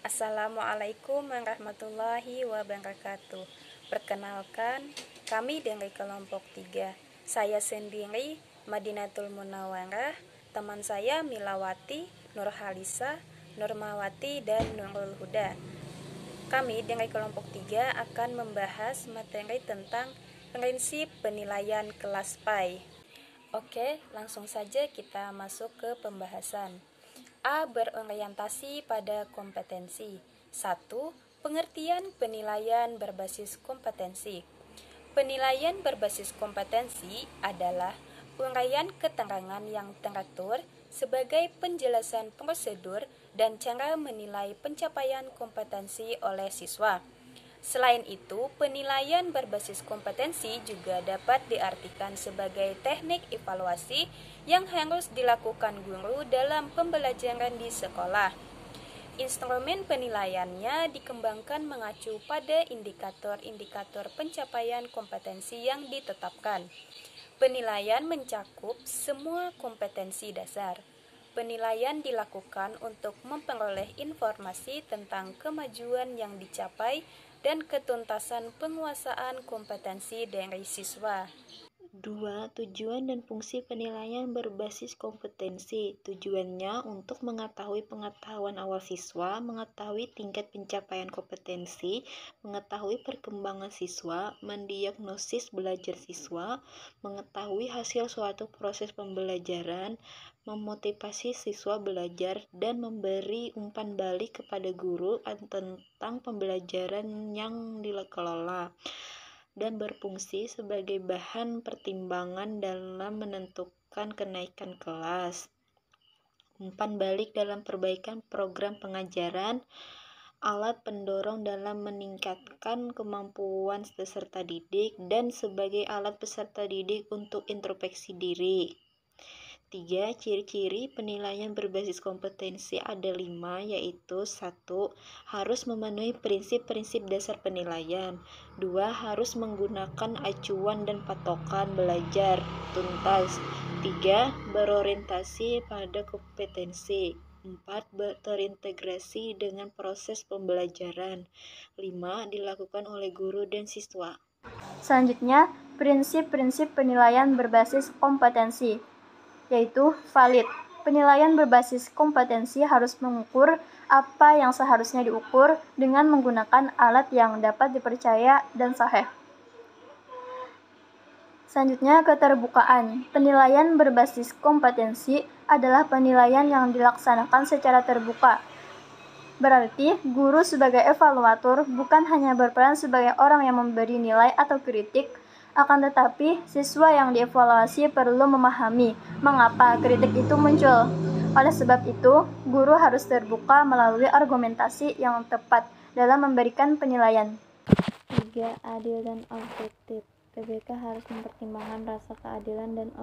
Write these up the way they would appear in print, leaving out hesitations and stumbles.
Assalamualaikum warahmatullahi wabarakatuh. Perkenalkan, kami dari kelompok 3. Saya sendiri Madinatul Munawwarah, teman saya Milawati, Nurhalisa, Nurmawati, dan Nurul Huda. Kami dari kelompok 3 akan membahas materi tentang prinsip penilaian kelas PAI. Oke, langsung saja kita masuk ke pembahasan. A. Berorientasi pada kompetensi. 1. Pengertian penilaian berbasis kompetensi. Penilaian berbasis kompetensi adalah uraian keterangan yang teratur sebagai penjelasan prosedur dan cara menilai pencapaian kompetensi oleh siswa. Selain itu, penilaian berbasis kompetensi juga dapat diartikan sebagai teknik evaluasi yang harus dilakukan guru dalam pembelajaran di sekolah. Instrumen penilaiannya dikembangkan mengacu pada indikator-indikator pencapaian kompetensi yang ditetapkan. Penilaian mencakup semua kompetensi dasar. Penilaian dilakukan untuk memperoleh informasi tentang kemajuan yang dicapai dan ketuntasan penguasaan kompetensi dari siswa. 2. Tujuan dan fungsi penilaian berbasis kompetensi. Tujuannya untuk mengetahui pengetahuan awal siswa, mengetahui tingkat pencapaian kompetensi, mengetahui perkembangan siswa, mendiagnosis belajar siswa, mengetahui hasil suatu proses pembelajaran, memotivasi siswa belajar, dan memberi umpan balik kepada guru tentang pembelajaran yang dikelola, dan berfungsi sebagai bahan pertimbangan dalam menentukan kenaikan kelas. Umpan balik dalam perbaikan program pengajaran, alat pendorong dalam meningkatkan kemampuan peserta didik, dan sebagai alat peserta didik untuk introspeksi diri. 3. Ciri-ciri penilaian berbasis kompetensi ada 5, yaitu 1. Harus memenuhi prinsip-prinsip dasar penilaian. 2. Harus menggunakan acuan dan patokan belajar tuntas. 3. Berorientasi pada kompetensi. 4. Terintegrasi dengan proses pembelajaran. 5. Dilakukan oleh guru dan siswa. Selanjutnya, prinsip-prinsip penilaian berbasis kompetensi, yaitu valid. Penilaian berbasis kompetensi harus mengukur apa yang seharusnya diukur dengan menggunakan alat yang dapat dipercaya dan sahih. Selanjutnya, keterbukaan. Penilaian berbasis kompetensi adalah penilaian yang dilaksanakan secara terbuka. Berarti, guru sebagai evaluator bukan hanya berperan sebagai orang yang memberi nilai atau kritik, akan tetapi siswa yang dievaluasi perlu memahami mengapa kritik itu muncul. Oleh sebab itu, guru harus terbuka melalui argumentasi yang tepat dalam memberikan penilaian. 3. Adil dan objektif. PBK harus mempertimbangkan rasa keadilan dan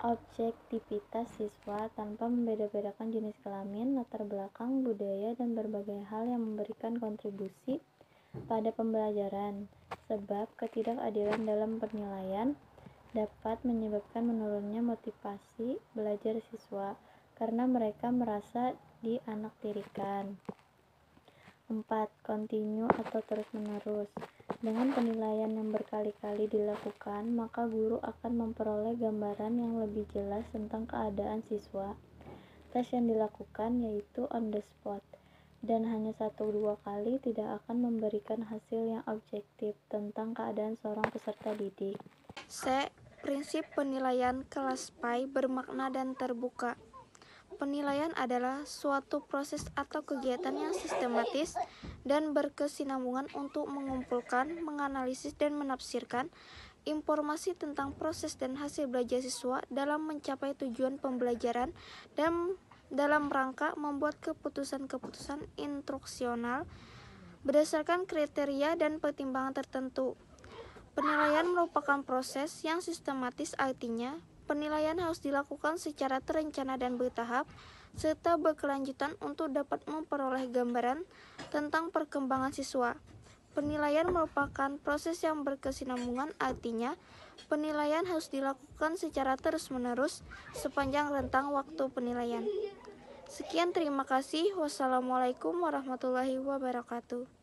objektivitas siswa tanpa membeda-bedakan jenis kelamin, latar belakang, budaya, dan berbagai hal yang memberikan kontribusi pada pembelajaran, sebab ketidakadilan dalam penilaian dapat menyebabkan menurunnya motivasi belajar siswa karena mereka merasa dianaktirikan. 4. Kontinu atau terus-menerus. Dengan penilaian yang berkali-kali dilakukan, maka guru akan memperoleh gambaran yang lebih jelas tentang keadaan siswa. Tes yang dilakukan yaitu on the spot, dan hanya 1-2 kali tidak akan memberikan hasil yang objektif tentang keadaan seorang peserta didik. C. Prinsip penilaian kelas PAI bermakna dan terbuka. Penilaian adalah suatu proses atau kegiatan yang sistematis dan berkesinambungan untuk mengumpulkan, menganalisis, dan menafsirkan informasi tentang proses dan hasil belajar siswa dalam mencapai tujuan pembelajaran dan dalam rangka membuat keputusan-keputusan instruksional berdasarkan kriteria dan pertimbangan tertentu. Penilaian merupakan proses yang sistematis, artinya penilaian harus dilakukan secara terencana dan bertahap, serta berkelanjutan untuk dapat memperoleh gambaran tentang perkembangan siswa. Penilaian merupakan proses yang berkesinambungan, artinya penilaian harus dilakukan secara terus-menerus sepanjang rentang waktu penilaian. Sekian, terima kasih. Wassalamualaikum warahmatullahi wabarakatuh.